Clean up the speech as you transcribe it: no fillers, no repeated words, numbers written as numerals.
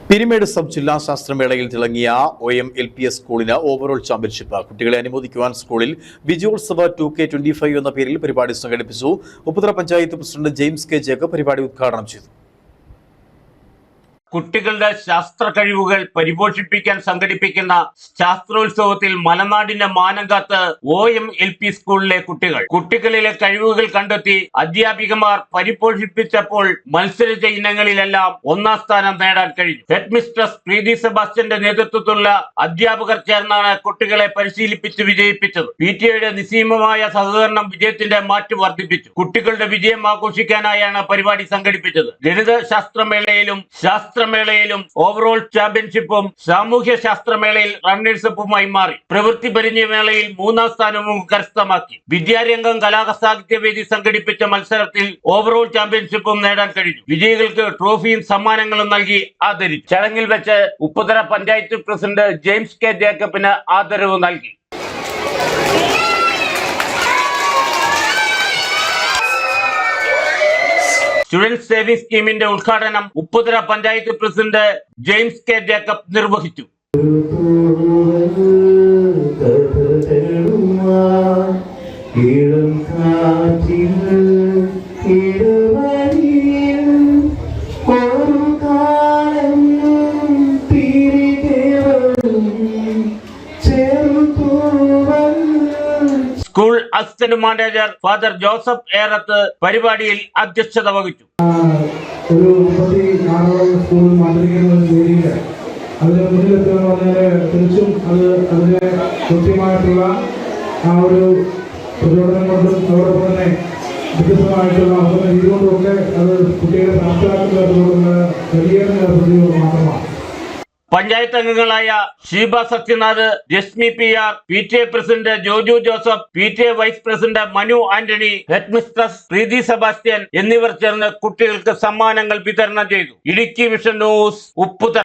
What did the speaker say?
Peermade sub ജില്ലാ ശാസ്ത്രമേളയിൽ തിളങ്ങിയ OM-LPS സ്കൂളിന് ഓവറോൾ ചാമ്പ്യൻഷിപ്പ്. കുട്ടികളെ അനുമോദിക്കുവാൻ സ്കൂളിൽ വിജയോത്സവ 2K25 എന്ന പേരിൽ പരിപാടി സംഘടിപ്പിച്ചു. Upputhara panchayat president James K Jacob പരിപാടി ഉദ്ഘാടനം ചെയ്തു. കുട്ടികളുടെ ശാസ്ത്ര കഴിവുകൾ പരിപോഷിപ്പിക്കാൻ സംഘടിപ്പിക്കുന്ന ശാസ്ത്രോത്സവത്തിൽ മലനാടിന്റെ മാനം കാത്ത് OM-LP സ്കൂളിലെ കുട്ടികളിലെ കഴിവുകൾ കണ്ടെത്തി അധ്യാപികമാർ പരിപോഷിപ്പിച്ചപ്പോൾ മത്സരിച്ച ഇനങ്ങളിലെല്ലാം ഒന്നാം സ്ഥാനം നേടാൻ കഴിഞ്ഞു. ഹെഡ് മിസ്ട്രസ് പ്രീതി സെബാസ്റ്റ്യന്റെ നേതൃത്വത്തിലുള്ള അധ്യാപകർ ചേർന്നാണ് കുട്ടികളെ പരിശീലിപ്പിച്ച് വിജയിപ്പിച്ചത്. PTA നിസ്സീമമായ സഹകരണം വിജയത്തിന്റെ മാറ്റ് വർദ്ധിപ്പിച്ചു. കുട്ടികളുടെ വിജയം ആഘോഷിക്കാനായാണ് പരിപാടി സംഘടിപ്പിച്ചത്. ഗണിത ശാസ്ത്രമേളയിലും ഓവറോൾ ചാമ്പ്യൻഷിപ്പും സാമൂഹ്യ ശാസ്ത്രമേളയിൽ റണ്ണേഴ്സപ്പുമായി മാറി. പ്രവൃത്തി പരിചയമേളയിൽ 3ാം സ്ഥാനവും കരസ്ഥമാക്കി. വിദ്യാരംഗം കലാസാഹിത്യവേദി സംഘടിപ്പിച്ച മത്സരത്തിൽ ഓവറോൾ ചാമ്പ്യൻഷിപ്പും നേടാൻ കഴിഞ്ഞു. വിജയികൾക്ക് ട്രോഫിയും സമ്മാനങ്ങളും നൽകി ആദരിച്ചു. ചടങ്ങിൽ വെച്ച് Upputhara panchayat president James K ജേക്കബിന് ആദരവ് നൽകി. സ്റ്റുഡന്റ് സേവിംഗ് സ്കീമിന്റെ ഉദ്ഘാടനം Upputhara panchayat president James K Jacob നിർവഹിച്ചു. School assistant manager father Joseph Erath പരിപാടിയിൽ അധ്യക്ഷത വഹിച്ചു. തിരിച്ചും അതിനെ കൃത്യമായിട്ടുള്ള ആ ഒരു പ്രചോദനം കൊണ്ടും അതോടൊപ്പം തന്നെ വ്യത്യസ്തമായിട്ടുള്ള രീതി കൊണ്ടുമൊക്കെ അത് കുട്ടികളെ പ്രാപ്തരാക്കുന്ന വലിയ മാത്രമാണ്. പഞ്ചായത്ത് അംഗങ്ങളായ Sheeba Sathyanath, Reshmi PR, PTA president Joju Joseph, PTA vice president Manu Antony, head mistress Preethi Sebastian എന്നിവർ ചേർന്ന് കുട്ടികൾക്ക് സമ്മാനങ്ങൾ വിതരണം ചെയ്തു. Idukki vision news, Upputhara.